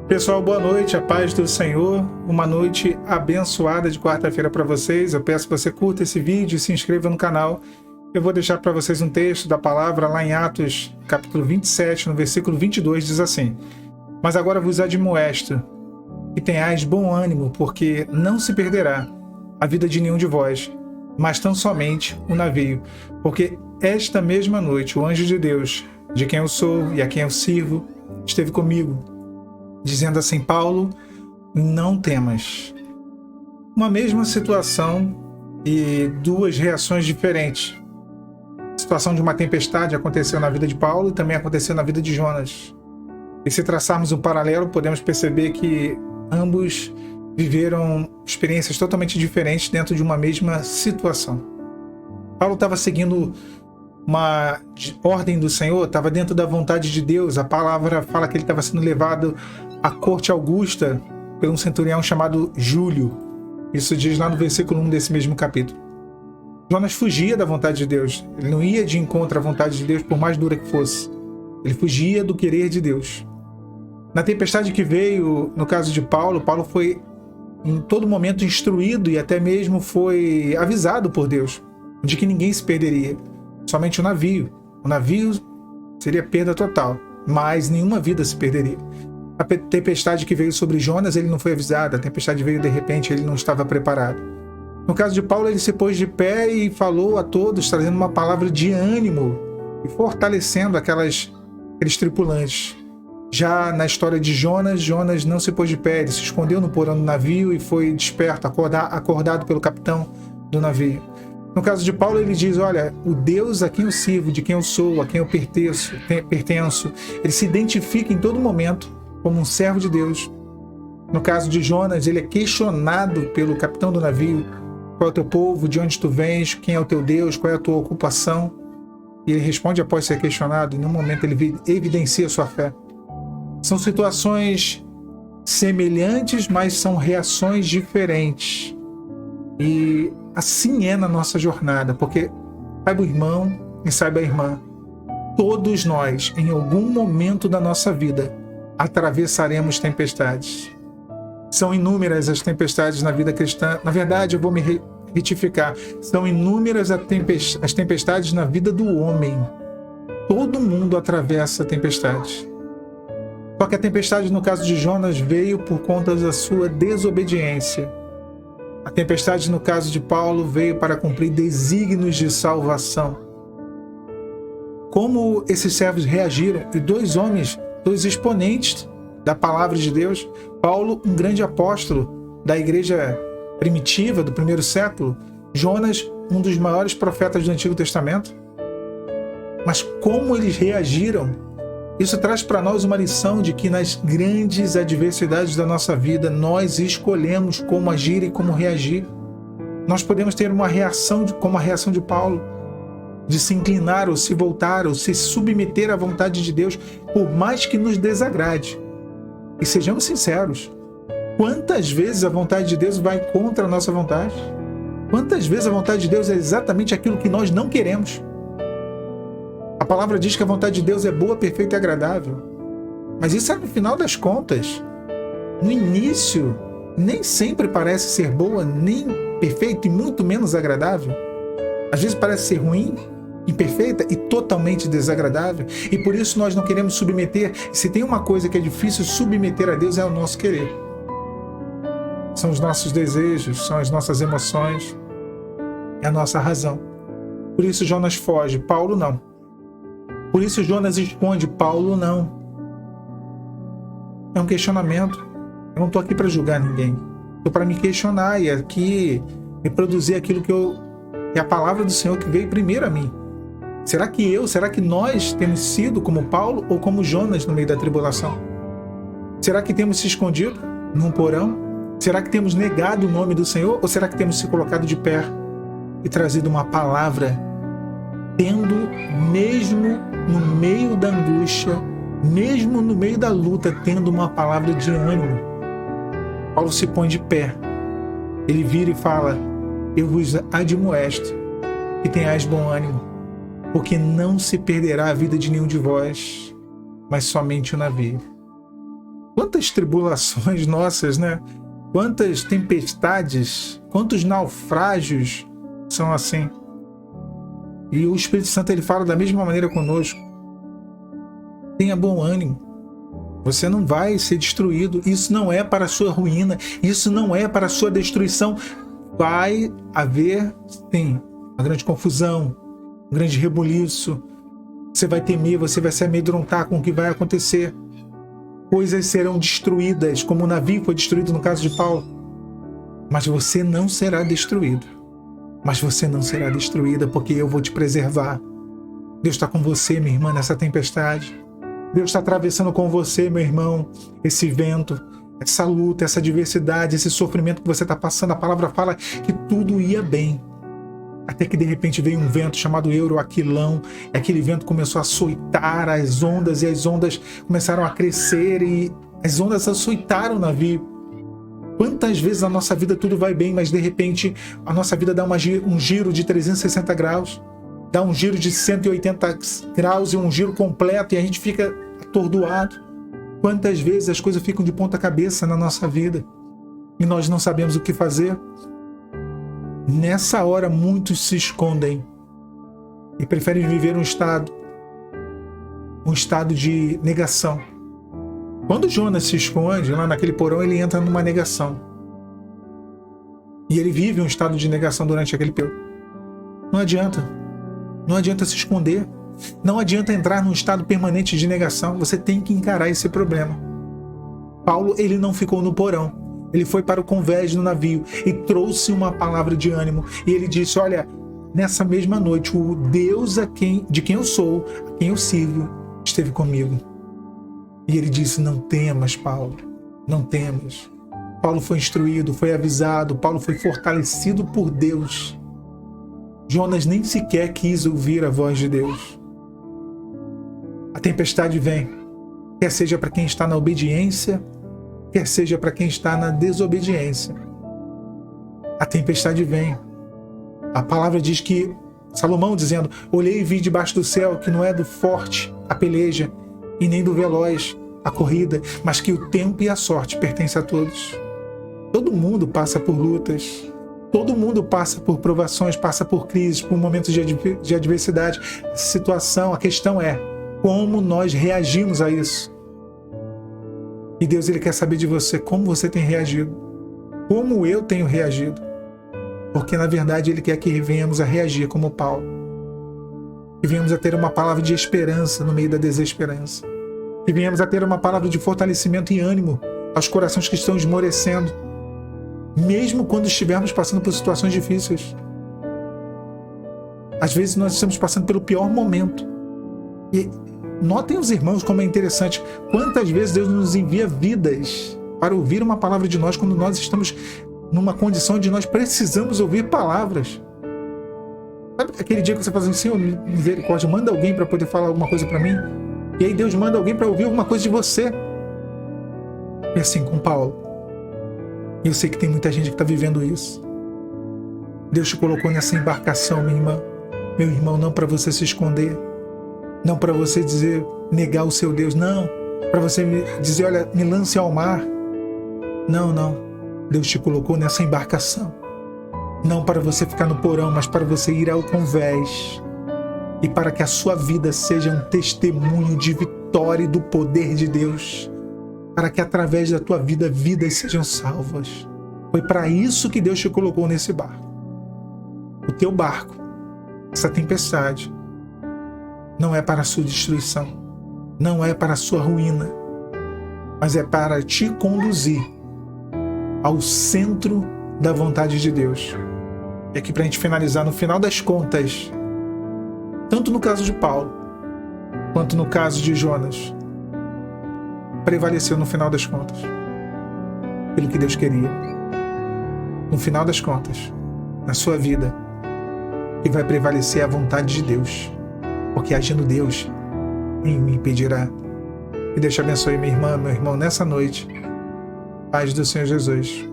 Pessoal, boa noite, a paz do Senhor, uma noite abençoada de quarta-feira para vocês. Eu peço que você curta esse vídeo e se inscreva no canal. Eu vou deixar para vocês um texto da palavra lá em Atos, capítulo 27, no versículo 22, diz assim: Mas agora vos admoesto, que tenhais bom ânimo, porque não se perderá a vida de nenhum de vós, mas tão somente o navio. Porque esta mesma noite o anjo de Deus, de quem eu sou e a quem eu sirvo, esteve comigo, dizendo assim: Paulo, não temas. Uma mesma situação e duas reações diferentes. A situação de uma tempestade aconteceu na vida de Paulo e também aconteceu na vida de Jonas. E se traçarmos um paralelo, podemos perceber que ambos viveram experiências totalmente diferentes dentro de uma mesma situação. Paulo estava seguindo uma ordem do Senhor, estava dentro da vontade de Deus. A palavra fala que ele estava sendo levado à corte augusta por um centurião chamado Júlio. Isso diz lá no versículo 1 desse mesmo capítulo. Jonas fugia da vontade de Deus. Ele não ia de encontro à vontade de Deus, por mais dura que fosse. Ele fugia do querer de Deus. Na tempestade que veio, no caso de Paulo, Paulo foi em todo momento instruído e até mesmo foi avisado por Deus de que ninguém se perderia. Somente o navio. O navio seria perda total, mas nenhuma vida se perderia. A tempestade que veio sobre Jonas, ele não foi avisado. A tempestade veio de repente, ele não estava preparado. No caso de Paulo, ele se pôs de pé e falou a todos, trazendo uma palavra de ânimo e fortalecendo aqueles tripulantes. Já na história de Jonas, Jonas não se pôs de pé, ele se escondeu no porão do navio e foi desperto, acordado pelo capitão do navio. No caso de Paulo, ele diz: olha, o Deus a quem eu sirvo, de quem eu sou, a quem eu pertenço, ele se identifica em todo momento como um servo de Deus. No caso de Jonas, ele é questionado pelo capitão do navio: qual é o teu povo, de onde tu vens, quem é o teu Deus, qual é a tua ocupação? E ele responde após ser questionado, e no momento ele evidencia sua fé. São situações semelhantes, mas são reações diferentes. E assim é na nossa jornada, porque saiba o irmão e saiba a irmã, todos nós, em algum momento da nossa vida, atravessaremos tempestades. São inúmeras as tempestades na vida cristã. Na verdade, eu vou me retificar. São inúmeras as tempestades na vida do homem. Todo mundo atravessa tempestades. Só que a tempestade, no caso de Jonas, veio por conta da sua desobediência. A tempestade, no caso de Paulo, veio para cumprir desígnios de salvação. Como esses servos reagiram? E dois homens, dois exponentes da palavra de Deus. Paulo, um grande apóstolo da igreja primitiva do primeiro século. Jonas, um dos maiores profetas do Antigo Testamento. Mas como eles reagiram? Isso traz para nós uma lição de que nas grandes adversidades da nossa vida, nós escolhemos como agir e como reagir. Nós podemos ter uma reação como a reação de Paulo, de se inclinar ou se voltar ou se submeter à vontade de Deus, por mais que nos desagrade. E sejamos sinceros, quantas vezes a vontade de Deus vai contra a nossa vontade? Quantas vezes a vontade de Deus é exatamente aquilo que nós não queremos? A palavra diz que a vontade de Deus é boa, perfeita e agradável. Mas isso é no final das contas. No início, nem sempre parece ser boa, nem perfeita e muito menos agradável. Às vezes parece ser ruim, imperfeita e totalmente desagradável. E por isso nós não queremos submeter. Se tem uma coisa que é difícil submeter a Deus, é o nosso querer. São os nossos desejos, são as nossas emoções, é a nossa razão. Por isso Jonas foge, Paulo não. Por isso Jonas esconde, Paulo não. É um questionamento. Eu não estou aqui para julgar ninguém. Estou para me questionar e aqui reproduzir aquilo que é a palavra do Senhor que veio primeiro a mim. Será que nós temos sido como Paulo ou como Jonas no meio da tribulação? Será que temos se escondido num porão? Será que temos negado o nome do Senhor? Ou será que temos se colocado de pé e trazido uma palavra, tendo, mesmo no meio da angústia, mesmo no meio da luta, tendo uma palavra de ânimo? Paulo se põe de pé. Ele vira e fala: eu vos admoesto que tenhais bom ânimo, porque não se perderá a vida de nenhum de vós, mas somente o navio. Quantas tribulações nossas, né? Quantas tempestades, quantos naufrágios são assim. E o Espírito Santo, ele fala da mesma maneira conosco. Tenha bom ânimo. Você não vai ser destruído. Isso não é para a sua ruína. Isso não é para a sua destruição. Vai haver, sim, uma grande confusão, um grande rebuliço. Você vai temer, você vai se amedrontar com o que vai acontecer. Coisas serão destruídas, como o navio foi destruído no caso de Paulo. Mas você não será destruído. Mas você não será destruída, porque eu vou te preservar. Deus está com você, minha irmã, nessa tempestade. Deus está atravessando com você, meu irmão, esse vento, essa luta, essa adversidade, esse sofrimento que você está passando. A palavra fala que tudo ia bem. Até que de repente veio um vento chamado Euroaquilão, e aquele vento começou a açoitar as ondas, e as ondas começaram a crescer, e as ondas açoitaram o navio. Quantas vezes na nossa vida tudo vai bem, mas de repente a nossa vida dá um giro de 360 graus, dá um giro de 180 graus e um giro completo, e a gente fica atordoado. Quantas vezes as coisas ficam de ponta cabeça na nossa vida e nós não sabemos o que fazer? Nessa hora muitos se escondem e preferem viver um estado de negação. Quando Jonas se esconde lá naquele porão, ele entra numa negação. E ele vive um estado de negação durante aquele período. Não adianta se esconder. Não adianta entrar num estado permanente de negação. Você tem que encarar esse problema. Paulo, ele não ficou no porão. Ele foi para o convés no navio e trouxe uma palavra de ânimo. E ele disse, olha, nessa mesma noite, o Deus de quem eu sou, a quem eu sirvo, esteve comigo. E ele disse, não temas, Paulo, não temas. Paulo foi instruído, foi avisado, Paulo foi fortalecido por Deus. Jonas nem sequer quis ouvir a voz de Deus. A tempestade vem, quer seja para quem está na obediência, quer seja para quem está na desobediência. A tempestade vem. A palavra diz que, Salomão dizendo, olhei e vi debaixo do céu que não é do forte a peleja e nem do veloz a corrida, mas que o tempo e a sorte pertencem a todos. Todo mundo passa por lutas, todo mundo passa por provações, passa por crises, por momentos de adversidade. A situação, a questão é como nós reagimos a isso. E Deus, ele quer saber de você como você tem reagido, como eu tenho reagido, porque na verdade ele quer que venhamos a reagir como Paulo, que venhamos a ter uma palavra de esperança no meio da desesperança, que venhamos a ter uma palavra de fortalecimento e ânimo aos corações que estão esmorecendo, mesmo quando estivermos passando por situações difíceis. Às vezes nós estamos passando pelo pior momento. E notem os irmãos como é interessante. Quantas vezes Deus nos envia vidas para ouvir uma palavra de nós quando nós estamos numa condição de nós precisamos ouvir palavras. Sabe aquele dia que você fala assim, Senhor, misericórdia, manda alguém para poder falar alguma coisa para mim? E aí Deus manda alguém para ouvir alguma coisa de você. E assim com Paulo. E eu sei que tem muita gente que está vivendo isso. Deus te colocou nessa embarcação, minha irmã, meu irmão, não para você se esconder, não para você dizer, negar o seu Deus, não, para você dizer, olha, me lance ao mar. Não, não. Deus te colocou nessa embarcação. Não para você ficar no porão, mas para você ir ao convés. E para que a sua vida seja um testemunho de vitória e do poder de Deus. Para que através da tua vida, vidas sejam salvas. Foi para isso que Deus te colocou nesse barco. O teu barco, essa tempestade, não é para a sua destruição, não é para a sua ruína, mas é para te conduzir ao centro da vontade de Deus. E aqui para a gente finalizar, no final das contas, tanto no caso de Paulo, quanto no caso de Jonas, prevaleceu no final das contas pelo que Deus queria. No final das contas, na sua vida, que vai prevalecer a vontade de Deus, porque agindo Deus, quem me impedirá? Que Deus te abençoe, minha irmã, meu irmão, nessa noite. Paz do Senhor Jesus.